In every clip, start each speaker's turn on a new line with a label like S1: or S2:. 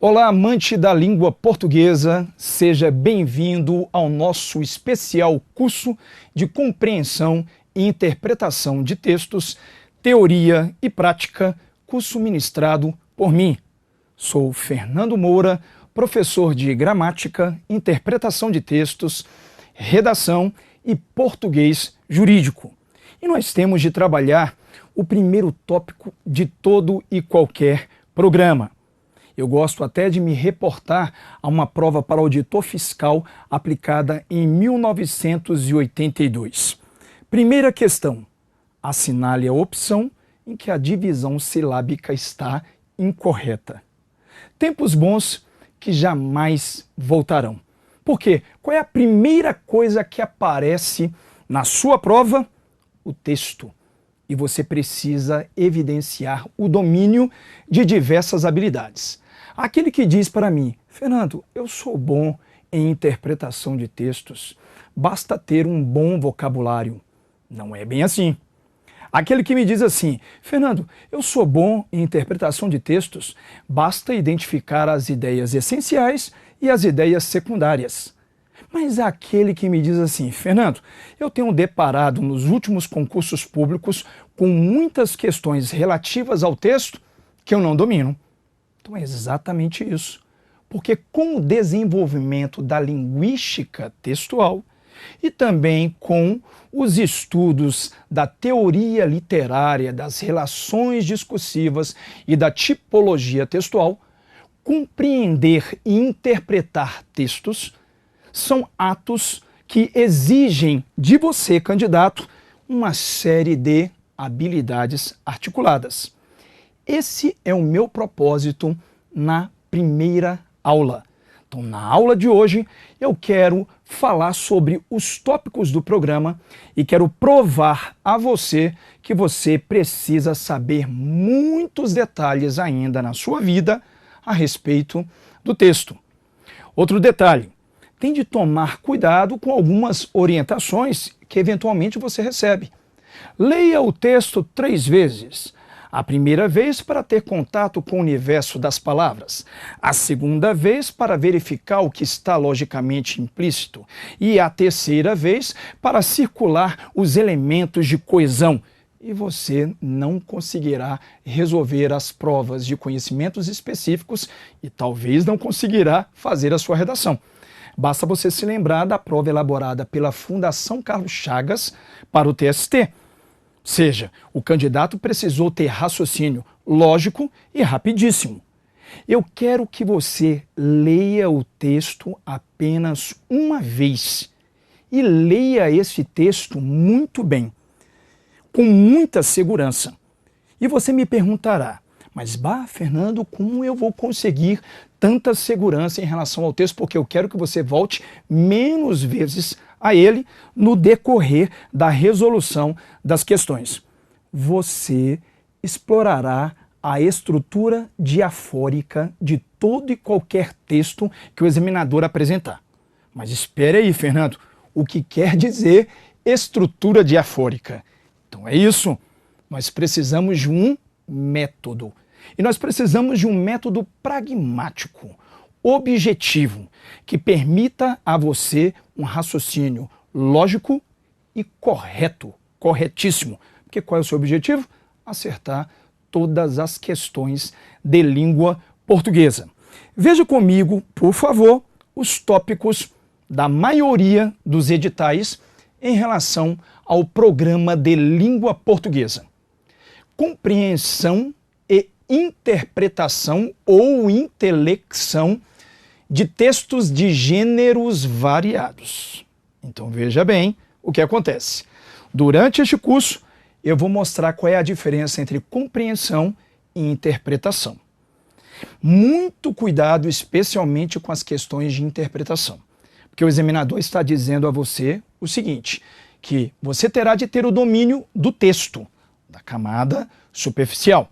S1: Olá, amante da língua portuguesa, seja bem-vindo ao nosso especial curso de compreensão e interpretação de textos, teoria e prática, curso ministrado por mim. Sou Fernando Moura, professor de gramática, interpretação de textos, redação e português jurídico. E nós temos de trabalhar o primeiro tópico de todo e qualquer programa. Eu gosto até de me reportar a uma prova para auditor fiscal aplicada em 1982. Primeira questão: assinale a opção em que a divisão silábica está incorreta. Tempos bons que jamais voltarão. Por quê? Qual é a primeira coisa que aparece na sua prova? O texto. E você precisa evidenciar o domínio de diversas habilidades. Aquele que diz para mim: Fernando, eu sou bom em interpretação de textos, basta ter um bom vocabulário. Não é bem assim. Aquele que me diz assim: Fernando, eu sou bom em interpretação de textos, basta identificar as ideias essenciais e as ideias secundárias. Mas aquele que me diz assim: Fernando, eu tenho deparado nos últimos concursos públicos com muitas questões relativas ao texto que eu não domino. Então é exatamente isso. Porque com o desenvolvimento da linguística textual e também com os estudos da teoria literária, das relações discursivas e da tipologia textual, compreender e interpretar textos são atos que exigem de você, candidato, uma série de habilidades articuladas. Esse é o meu propósito na primeira aula. Então, na aula de hoje, eu quero falar sobre os tópicos do programa e quero provar a você que você precisa saber muitos detalhes ainda na sua vida a respeito do texto. Outro detalhe: tem de tomar cuidado com algumas orientações que eventualmente você recebe. Leia o texto 3 vezes. A primeira vez para ter contato com o universo das palavras, a segunda vez para verificar o que está logicamente implícito e a terceira vez para circular os elementos de coesão. E você não conseguirá resolver as provas de conhecimentos específicos e talvez não conseguirá fazer a sua redação. Basta você se lembrar da prova elaborada pela Fundação Carlos Chagas para o TST. Ou seja, o candidato precisou ter raciocínio lógico e rapidíssimo. Eu quero que você leia o texto apenas uma vez e leia esse texto muito bem, com muita segurança. E você me perguntará: mas, Fernando, como eu vou conseguir tanta segurança em relação ao texto? Porque eu quero que você volte menos vezes a ele no decorrer da resolução das questões. Você explorará a estrutura diafórica de todo e qualquer texto que o examinador apresentar. Mas espere aí, Fernando, o que quer dizer estrutura diafórica? Então é isso. Nós precisamos de um método. E nós precisamos de um método pragmático, objetivo, que permita a você um raciocínio lógico e correto, corretíssimo. Porque qual é o seu objetivo? Acertar todas as questões de língua portuguesa. Veja comigo, por favor, os tópicos da maioria dos editais em relação ao programa de língua portuguesa. Compreensão e interpretação ou intelecção de textos de gêneros variados. Então veja bem o que acontece. Durante este curso, eu vou mostrar qual é a diferença entre compreensão e interpretação. Muito cuidado, especialmente com as questões de interpretação, porque o examinador está dizendo a você o seguinte, que você terá de ter o domínio do texto, da camada superficial,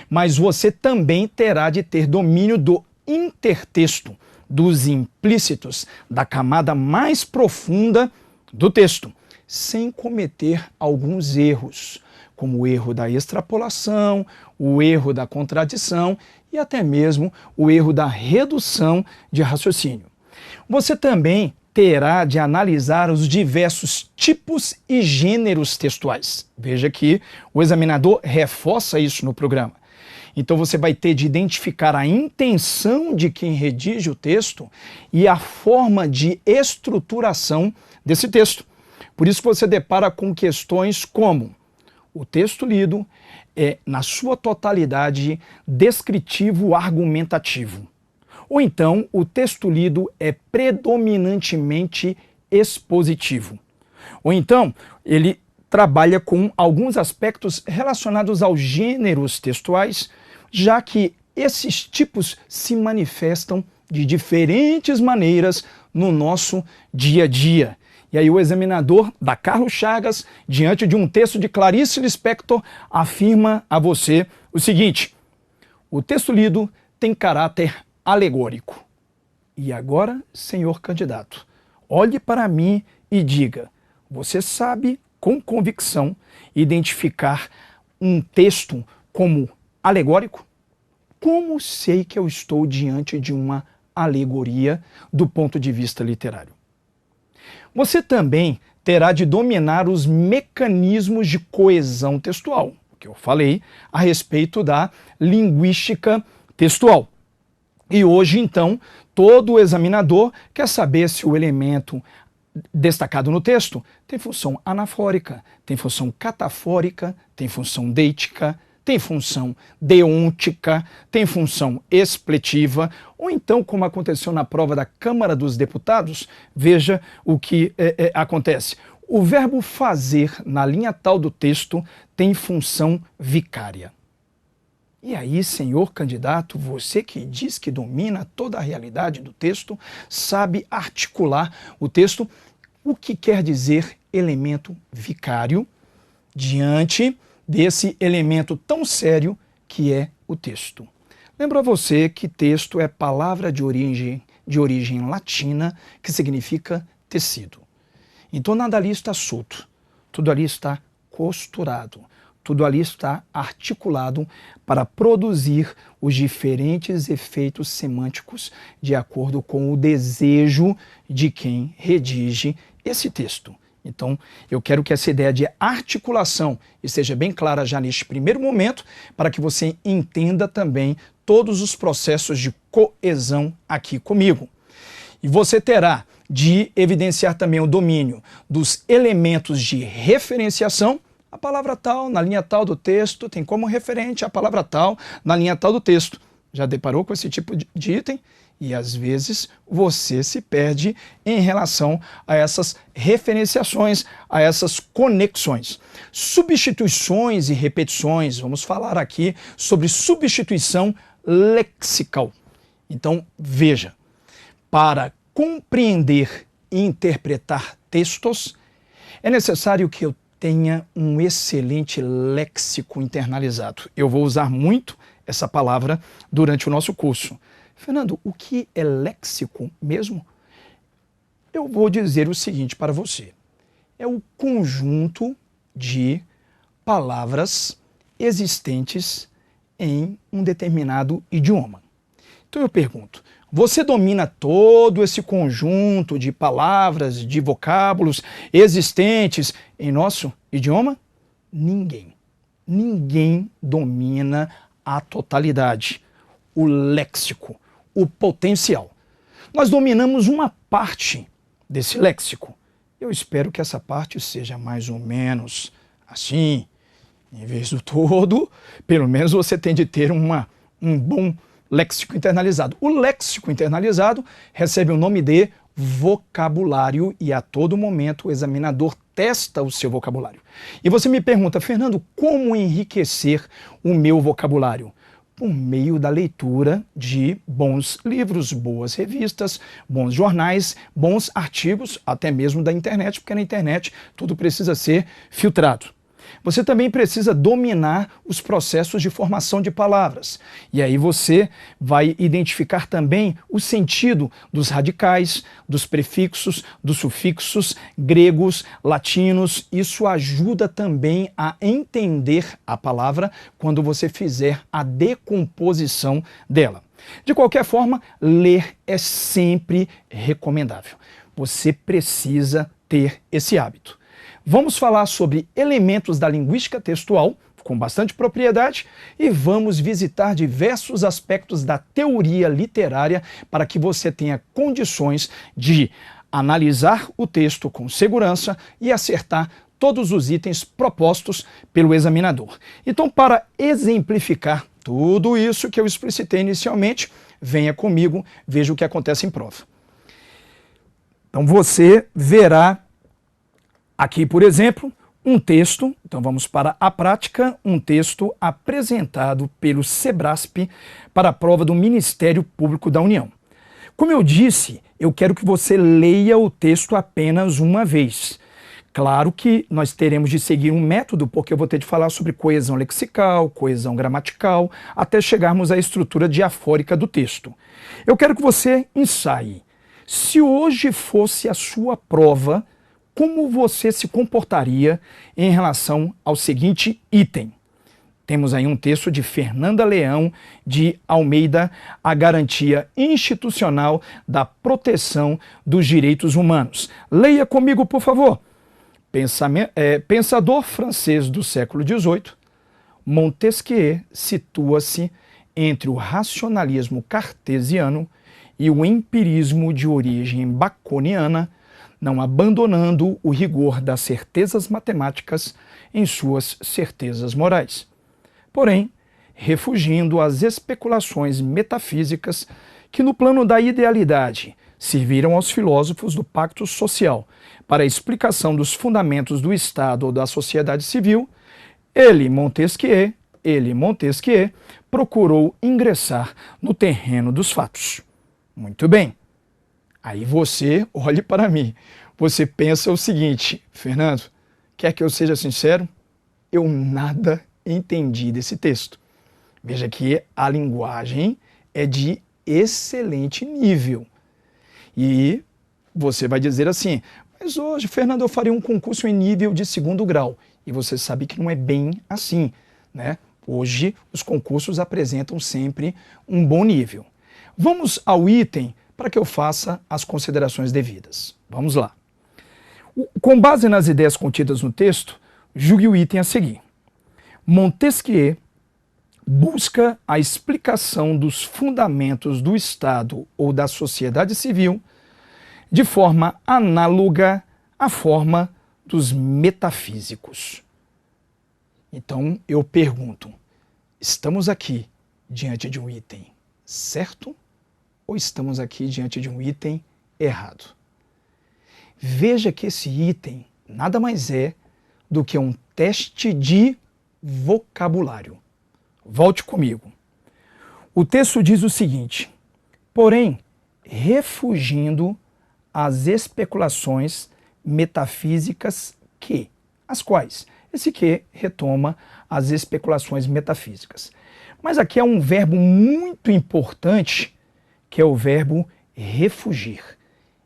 S1: mas você também terá de ter domínio do intertexto, dos implícitos, da camada mais profunda do texto, sem cometer alguns erros, como o erro da extrapolação, o erro da contradição e até mesmo o erro da redução de raciocínio. Você também terá de analisar os diversos tipos e gêneros textuais. Veja que o examinador reforça isso no programa. Então você vai ter de identificar a intenção de quem redige o texto e a forma de estruturação desse texto. Por isso você depara com questões como: o texto lido é, na sua totalidade, descritivo argumentativo. Ou então, o texto lido é predominantemente expositivo. Ou então, ele trabalha com alguns aspectos relacionados aos gêneros textuais, já que esses tipos se manifestam de diferentes maneiras no nosso dia a dia. E aí o examinador da Carlos Chagas, diante de um texto de Clarice Lispector, afirma a você o seguinte: o texto lido tem caráter alegórico. E agora, senhor candidato, olhe para mim e diga: você sabe com convicção identificar um texto como alegórico? Como sei que eu estou diante de uma alegoria do ponto de vista literário? Você também terá de dominar os mecanismos de coesão textual, que eu falei a respeito da linguística textual. E hoje, então, todo examinador quer saber se o elemento destacado no texto tem função anafórica, tem função catafórica, tem função deitica, tem função deôntica, tem função expletiva, ou então, como aconteceu na prova da Câmara dos Deputados, veja o que acontece. O verbo fazer, na linha tal do texto, tem função vicária. E aí, senhor candidato, você que diz que domina toda a realidade do texto, sabe articular o texto, o que quer dizer elemento vicário diante desse elemento tão sério que é o texto? Lembro a você que texto é palavra de origem latina que significa tecido. Então nada ali está solto, tudo ali está costurado. Tudo ali está articulado para produzir os diferentes efeitos semânticos de acordo com o desejo de quem redige esse texto. Então, eu quero que essa ideia de articulação esteja bem clara já neste primeiro momento, para que você entenda também todos os processos de coesão aqui comigo. E você terá de evidenciar também o domínio dos elementos de referenciação. A palavra tal, na linha tal do texto, tem como referente a palavra tal, na linha tal do texto. Já deparou com esse tipo de item? E às vezes você se perde em relação a essas referenciações, a essas conexões. Substituições e repetições, vamos falar aqui sobre substituição lexical. Então, veja, para compreender e interpretar textos, é necessário que eu tenha um excelente léxico internalizado. Eu vou usar muito essa palavra durante o nosso curso. Fernando, o que é léxico mesmo? Eu vou dizer o seguinte para você. É o conjunto de palavras existentes em um determinado idioma. Então eu pergunto, você domina todo esse conjunto de palavras, de vocábulos existentes em nosso idioma? Ninguém. Ninguém domina a totalidade, o léxico, o potencial. Nós dominamos uma parte desse léxico. Eu espero que essa parte seja mais ou menos assim. Em vez do todo, pelo menos você tem de ter um bom léxico internalizado. O léxico internalizado recebe o nome de vocabulário e a todo momento o examinador testa o seu vocabulário. E você me pergunta, Fernando, como enriquecer o meu vocabulário? Por meio da leitura de bons livros, boas revistas, bons jornais, bons artigos, até mesmo da internet, porque na internet tudo precisa ser filtrado. Você também precisa dominar os processos de formação de palavras. E aí você vai identificar também o sentido dos radicais, dos prefixos, dos sufixos gregos, latinos. Isso ajuda também a entender a palavra quando você fizer a decomposição dela. De qualquer forma, ler é sempre recomendável. Você precisa ter esse hábito. Vamos falar sobre elementos da linguística textual, com bastante propriedade, e vamos visitar diversos aspectos da teoria literária para que você tenha condições de analisar o texto com segurança e acertar todos os itens propostos pelo examinador. Então, para exemplificar tudo isso que eu explicitei inicialmente, venha comigo, veja o que acontece em prova. Então, você verá aqui, por exemplo, um texto, então vamos para a prática, um texto apresentado pelo SEBRASP para a prova do Ministério Público da União. Como eu disse, eu quero que você leia o texto apenas uma vez. Claro que nós teremos de seguir um método, porque eu vou ter de falar sobre coesão lexical, coesão gramatical, até chegarmos à estrutura diafórica do texto. Eu quero que você ensaie. Se hoje fosse a sua prova, como você se comportaria em relação ao seguinte item? Temos aí um texto de Fernanda Leão de Almeida, A Garantia Institucional da Proteção dos Direitos Humanos. Leia comigo, por favor. Pensador francês do século XVIII, Montesquieu situa-se entre o racionalismo cartesiano e o empirismo de origem baconiana, não abandonando o rigor das certezas matemáticas em suas certezas morais. Porém, refugindo às especulações metafísicas que, no plano da idealidade, serviram aos filósofos do pacto social para a explicação dos fundamentos do Estado ou da sociedade civil, Montesquieu, procurou ingressar no terreno dos fatos. Muito bem. Aí você, olhe para mim, você pensa o seguinte: Fernando, quer que eu seja sincero? Eu nada entendi desse texto. Veja que a linguagem é de excelente nível. E você vai dizer assim, mas hoje, Fernando, eu faria um concurso em nível de 2º grau. E você sabe que não é bem assim, né? Hoje, os concursos apresentam sempre um bom nível. Vamos ao item para que eu faça as considerações devidas. Vamos lá. Com base nas ideias contidas no texto, julgue o item a seguir. Montesquieu busca a explicação dos fundamentos do Estado ou da sociedade civil de forma análoga à forma dos metafísicos. Então, eu pergunto, estamos aqui diante de um item certo ou estamos aqui diante de um item errado? Veja que esse item nada mais é do que um teste de vocabulário. Volte comigo. O texto diz o seguinte: porém, refugindo às especulações metafísicas que, as quais? Esse que retoma as especulações metafísicas. Mas aqui é um verbo muito importante, que é o verbo refugir.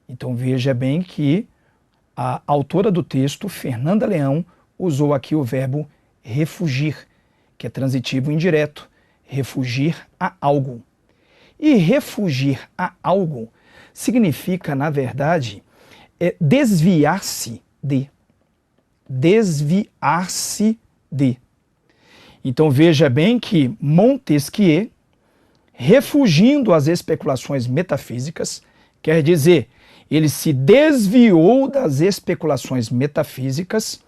S1: Então veja bem que a autora do texto, Fernanda Leão, usou aqui o verbo refugir, que é transitivo indireto, refugir a algo. E refugir a algo significa, na verdade, desviar-se de. Desviar-se de. Então veja bem que Montesquieu, refugindo às especulações metafísicas, quer dizer, ele se desviou das especulações metafísicas,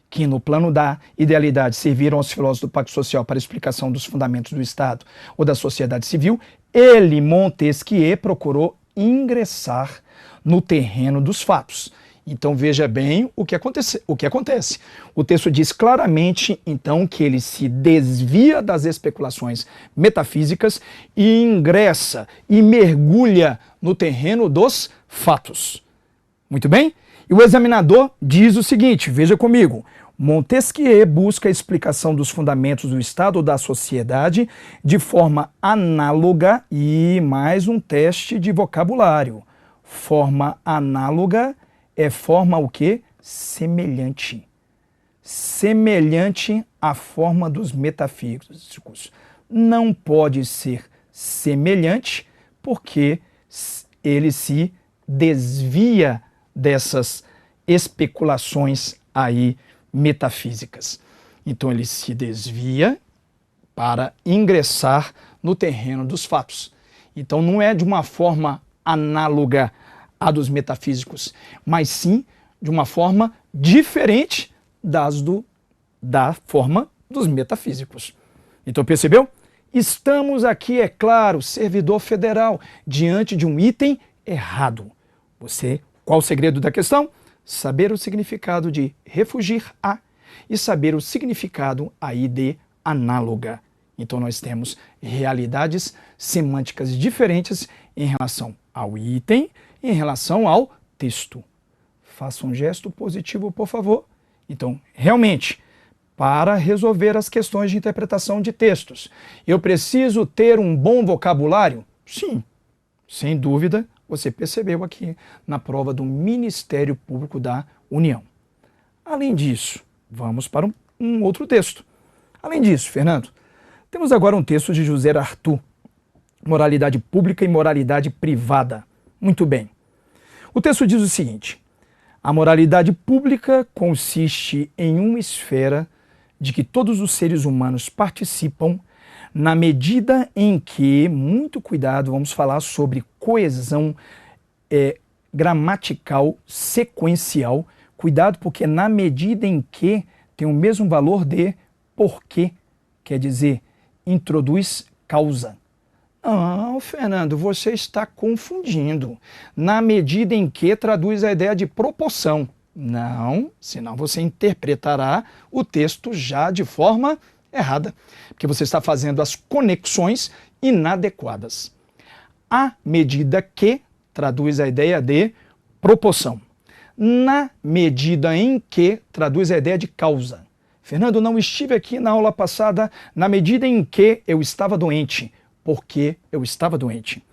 S1: que no plano da idealidade serviram aos filósofos do pacto social para a explicação dos fundamentos do Estado ou da sociedade civil. Ele, Montesquieu, procurou ingressar no terreno dos fatos. Então veja bem o que acontece. O texto diz claramente, então, que ele se desvia das especulações metafísicas e ingressa e mergulha no terreno dos fatos. Muito bem? E o examinador diz o seguinte, veja comigo: Montesquieu busca a explicação dos fundamentos do Estado ou da sociedade de forma análoga e mais um teste de vocabulário. Forma análoga é forma o quê? Semelhante. Semelhante à forma dos metafísicos. Não pode ser semelhante porque ele se desvia dessas especulações aí metafísicas. Então ele se desvia para ingressar no terreno dos fatos. Então não é de uma forma análoga à dos metafísicos, mas sim de uma forma diferente da forma dos metafísicos. Então percebeu? Estamos aqui, é claro, servidor federal, diante de um item errado. Qual o segredo da questão? Saber o significado de refugir a e saber o significado aí de análoga. Então nós temos realidades semânticas diferentes em relação ao item e em relação ao texto. Faça um gesto positivo, por favor. Então, realmente, para resolver as questões de interpretação de textos, eu preciso ter um bom vocabulário? Sim, sem dúvida. Você percebeu aqui na prova do Ministério Público da União. Além disso, vamos para um outro texto. Além disso, Fernando, temos agora um texto de José Arthur, Moralidade Pública e Moralidade Privada. Muito bem. O texto diz o seguinte: a moralidade pública consiste em uma esfera de que todos os seres humanos participam na medida em que, muito cuidado, vamos falar sobre coesão gramatical sequencial. Cuidado, porque na medida em que tem o mesmo valor de porque, quer dizer, introduz causa. Não, Fernando, você está confundindo. Na medida em que traduz a ideia de proporção. Não, senão você interpretará o texto já de forma errada, porque você está fazendo as conexões inadequadas. A medida que traduz a ideia de proporção. Na medida em que traduz a ideia de causa. Fernando, não estive aqui na aula passada na medida em que eu estava doente, porque eu estava doente.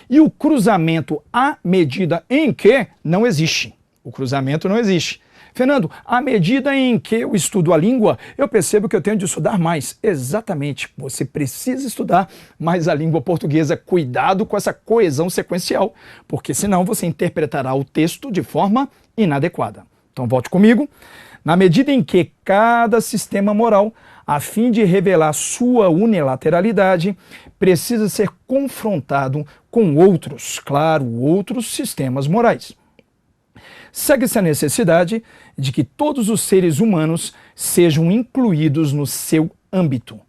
S1: E o cruzamento à medida em que não existe. O cruzamento não existe. Fernando, à medida em que eu estudo a língua, eu percebo que eu tenho de estudar mais. Exatamente, você precisa estudar mais a língua portuguesa. Cuidado com essa coesão sequencial, porque senão você interpretará o texto de forma inadequada. Então volte comigo. Na medida em que cada sistema moral, a fim de revelar sua unilateralidade, precisa ser confrontado com outros, claro, outros sistemas morais. Segue-se a necessidade de que todos os seres humanos sejam incluídos no seu âmbito.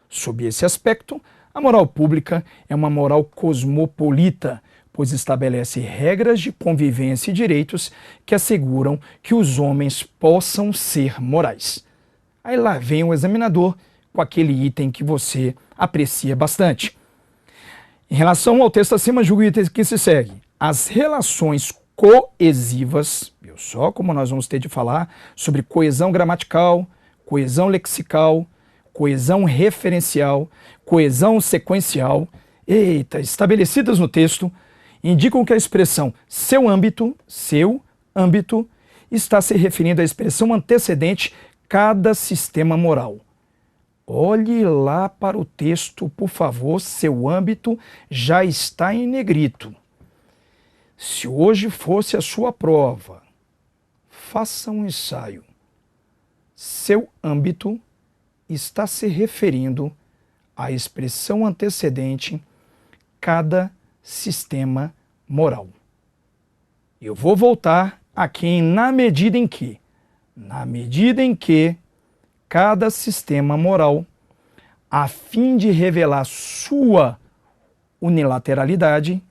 S1: Sob esse aspecto, a moral pública é uma moral cosmopolita, pois estabelece regras de convivência e direitos que asseguram que os homens possam ser morais. Aí lá vem o examinador com aquele item que você aprecia bastante. Em relação ao texto acima, julgue o item que se segue. As relações coesivas, viu só como nós vamos ter de falar sobre coesão gramatical, coesão lexical, coesão referencial, coesão sequencial, estabelecidas no texto, indicam que a expressão seu âmbito, está se referindo à expressão antecedente cada sistema moral. Olhe lá para o texto, por favor, seu âmbito já está em negrito. Se hoje fosse a sua prova, faça um ensaio. Seu âmbito está se referindo à expressão antecedente cada sistema moral. Eu vou voltar aqui em na medida em que cada sistema moral, a fim de revelar sua unilateralidade,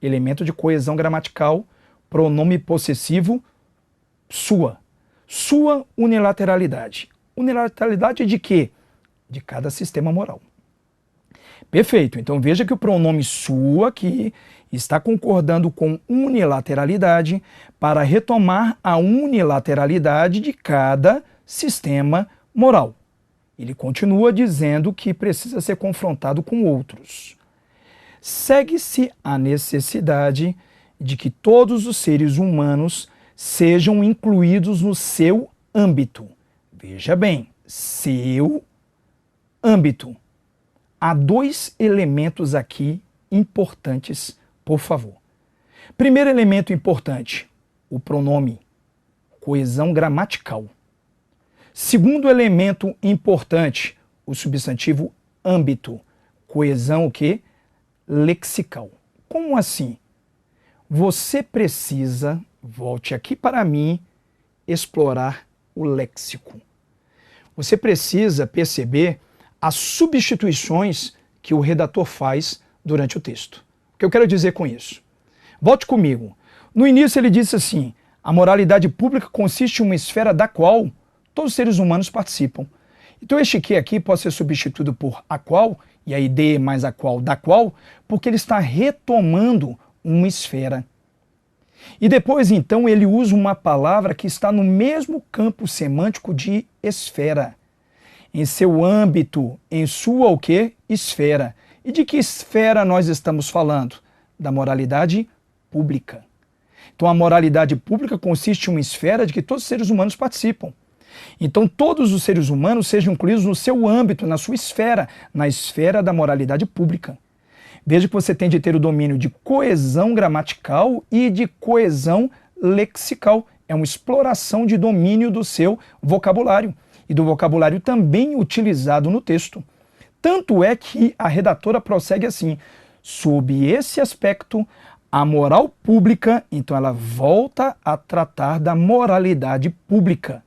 S1: elemento de coesão gramatical, pronome possessivo, sua unilateralidade. Unilateralidade de quê? De cada sistema moral. Perfeito, então veja que o pronome sua aqui está concordando com unilateralidade para retomar a unilateralidade de cada sistema moral. Ele continua dizendo que precisa ser confrontado com outros. Segue-se a necessidade de que todos os seres humanos sejam incluídos no seu âmbito. Veja bem, seu âmbito. Há dois elementos aqui importantes, por favor. Primeiro elemento importante, o pronome, coesão gramatical. Segundo elemento importante, o substantivo âmbito, coesão o quê? Lexical. Como assim? Você precisa, volte aqui para mim, explorar o léxico. Você precisa perceber as substituições que o redator faz durante o texto. O que eu quero dizer com isso? Volte comigo. No início ele disse assim: a moralidade pública consiste em uma esfera da qual todos os seres humanos participam. Então este que aqui pode ser substituído por a qual, e aí de mais a qual, da qual, porque ele está retomando uma esfera. E depois então ele usa uma palavra que está no mesmo campo semântico de esfera. Em seu âmbito, em sua o quê? Esfera. E de que esfera nós estamos falando? Da moralidade pública. Então a moralidade pública consiste em uma esfera de que todos os seres humanos participam. Então todos os seres humanos sejam incluídos no seu âmbito, na sua esfera, na esfera da moralidade pública. Veja que você tem de ter o domínio de coesão gramatical e de coesão lexical. É uma exploração de domínio do seu vocabulário e do vocabulário também utilizado no texto. Tanto é que a redatora prossegue assim: sob esse aspecto, a moral pública, então ela volta a tratar da moralidade pública.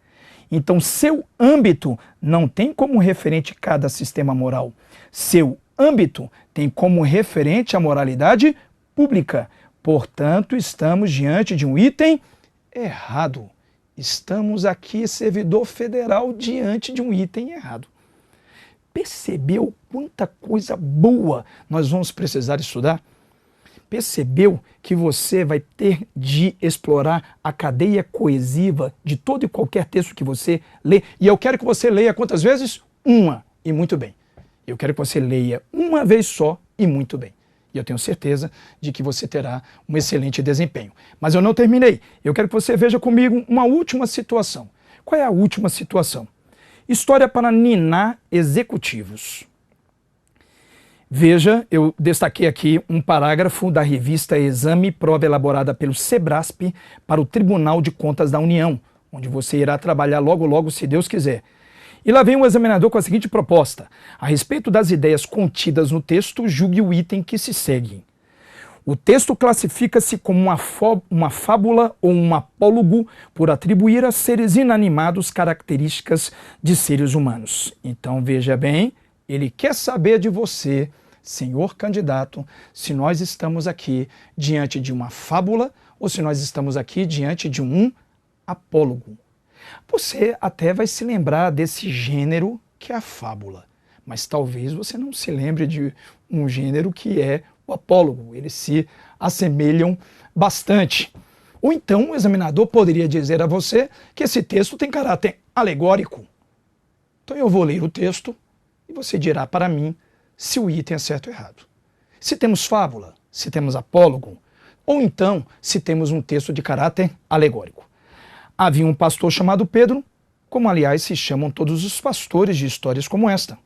S1: Então, seu âmbito não tem como referente cada sistema moral. Seu âmbito tem como referente a moralidade pública. Portanto, estamos diante de um item errado. Estamos aqui, servidor federal, diante de um item errado. Percebeu quanta coisa boa nós vamos precisar estudar? Percebeu que você vai ter de explorar a cadeia coesiva de todo e qualquer texto que você lê? E eu quero que você leia quantas vezes? Uma, e muito bem. Eu quero que você leia uma vez só e muito bem. E eu tenho certeza de que você terá um excelente desempenho. Mas eu não terminei. Eu quero que você veja comigo uma última situação. Qual é a última situação? História para ninar executivos. Veja, eu destaquei aqui um parágrafo da revista Exame e Prova elaborada pelo SEBRASP para o Tribunal de Contas da União, onde você irá trabalhar logo logo, se Deus quiser. E lá vem o examinador com a seguinte proposta: a respeito das ideias contidas no texto, julgue o item que se segue. O texto classifica-se como uma fábula ou um apólogo por atribuir a seres inanimados características de seres humanos. Então veja bem, ele quer saber de você, senhor candidato, se nós estamos aqui diante de uma fábula ou se nós estamos aqui diante de um apólogo. Você até vai se lembrar desse gênero que é a fábula, mas talvez você não se lembre de um gênero que é o apólogo. Eles se assemelham bastante. Ou então o examinador poderia dizer a você que esse texto tem caráter alegórico. Então eu vou ler o texto e você dirá para mim se o item é certo ou errado. Se temos fábula, se temos apólogo, ou então se temos um texto de caráter alegórico. Havia um pastor chamado Pedro, como aliás se chamam todos os pastores de histórias como esta.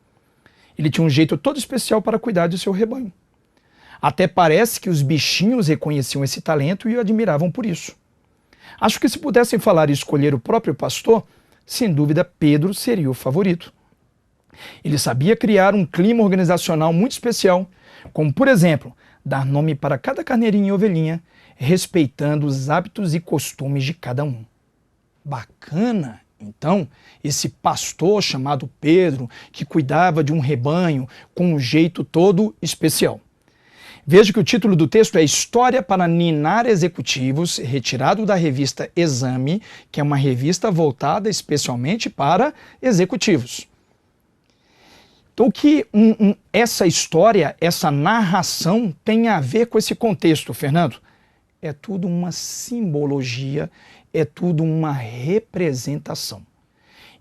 S1: Ele tinha um jeito todo especial para cuidar de seu rebanho. Até parece que os bichinhos reconheciam esse talento e o admiravam por isso. Acho que se pudessem falar e escolher o próprio pastor, sem dúvida Pedro seria o favorito. Ele sabia criar um clima organizacional muito especial, como, por exemplo, dar nome para cada carneirinho e ovelhinha, respeitando os hábitos e costumes de cada um. Bacana, então, esse pastor chamado Pedro, que cuidava de um rebanho com um jeito todo especial. Veja que o título do texto é História para Ninar Executivos, retirado da revista Exame, que é uma revista voltada especialmente para executivos. Então, o que essa história, essa narração tem a ver com esse contexto, Fernando? É tudo uma simbologia, é tudo uma representação.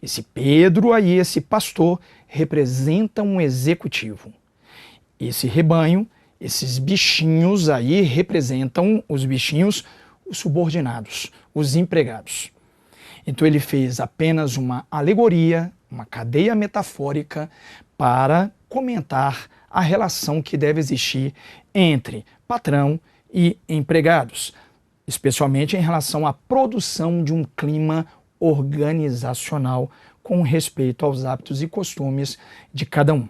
S1: Esse Pedro aí, esse pastor, representa um executivo. Esse rebanho, esses bichinhos aí representam os bichinhos, os subordinados, os empregados. Então ele fez apenas uma alegoria, uma cadeia metafórica para comentar a relação que deve existir entre patrão e empregados, especialmente em relação à produção de um clima organizacional com respeito aos hábitos e costumes de cada um.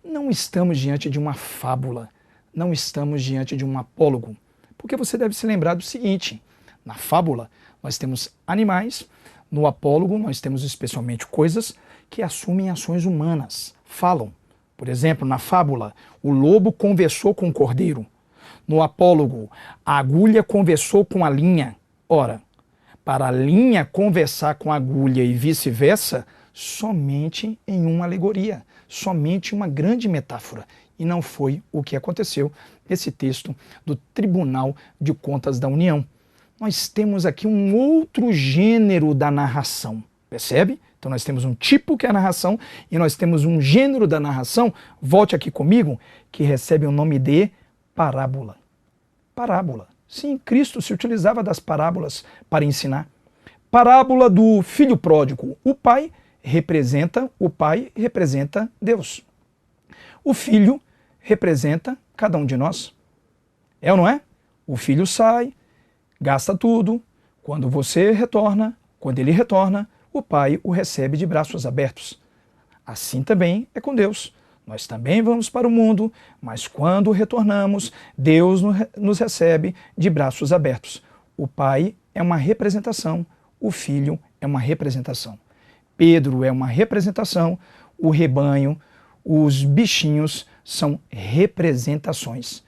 S1: Não estamos diante de uma fábula, não estamos diante de um apólogo, porque você deve se lembrar do seguinte: na fábula nós temos animais, no apólogo nós temos especialmente coisas que assumem ações humanas, falam. Por exemplo, na fábula, o lobo conversou com o cordeiro. No apólogo, a agulha conversou com a linha. Ora, para a linha conversar com a agulha e vice-versa, somente em uma alegoria, somente uma grande metáfora. E não foi o que aconteceu nesse texto do Tribunal de Contas da União. Nós temos aqui um outro gênero da narração, percebe? Então nós temos um tipo que é a narração e nós temos um gênero da narração, volte aqui comigo, que recebe o nome de parábola. Parábola. Sim, Cristo se utilizava das parábolas para ensinar. Parábola do filho pródigo. O pai representa Deus. O filho representa cada um de nós. É ou não é? O filho sai, gasta tudo. Quando você retorna, quando ele retorna, o pai o recebe de braços abertos. Assim também é com Deus. Nós também vamos para o mundo, mas quando retornamos, Deus nos recebe de braços abertos. O Pai é uma representação, o Filho é uma representação. Pedro é uma representação, o rebanho, os bichinhos são representações.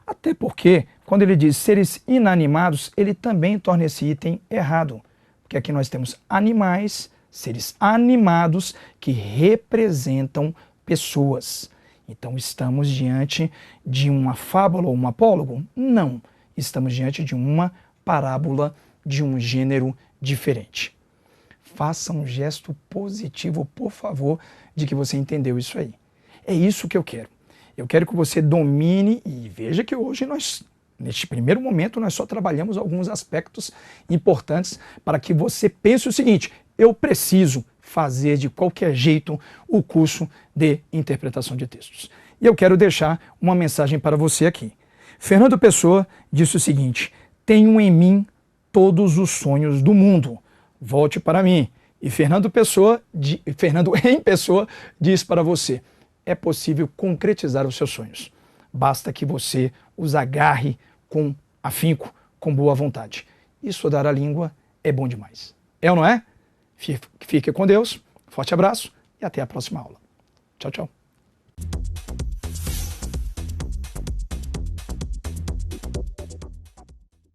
S1: Até porque, quando ele diz seres inanimados, ele também torna esse item errado. Porque aqui nós temos animais, seres animados que representam pessoas. Então estamos diante de uma fábula ou um apólogo? Não. Estamos diante de uma parábola de um gênero diferente. Faça um gesto positivo, por favor, de que você entendeu isso aí. É isso que eu quero. Eu quero que você domine e veja que hoje neste primeiro momento, nós só trabalhamos alguns aspectos importantes para que você pense o seguinte: eu preciso fazer de qualquer jeito o curso de interpretação de textos. E eu quero deixar uma mensagem para você aqui. Fernando Pessoa disse o seguinte: tenho em mim todos os sonhos do mundo. Volte para mim. E Fernando em Pessoa diz para você: é possível concretizar os seus sonhos. Basta que você os agarre com afinco, com boa vontade. Estudar a língua é bom demais. É ou não é? Fique com Deus, forte abraço e até a próxima aula. Tchau, tchau.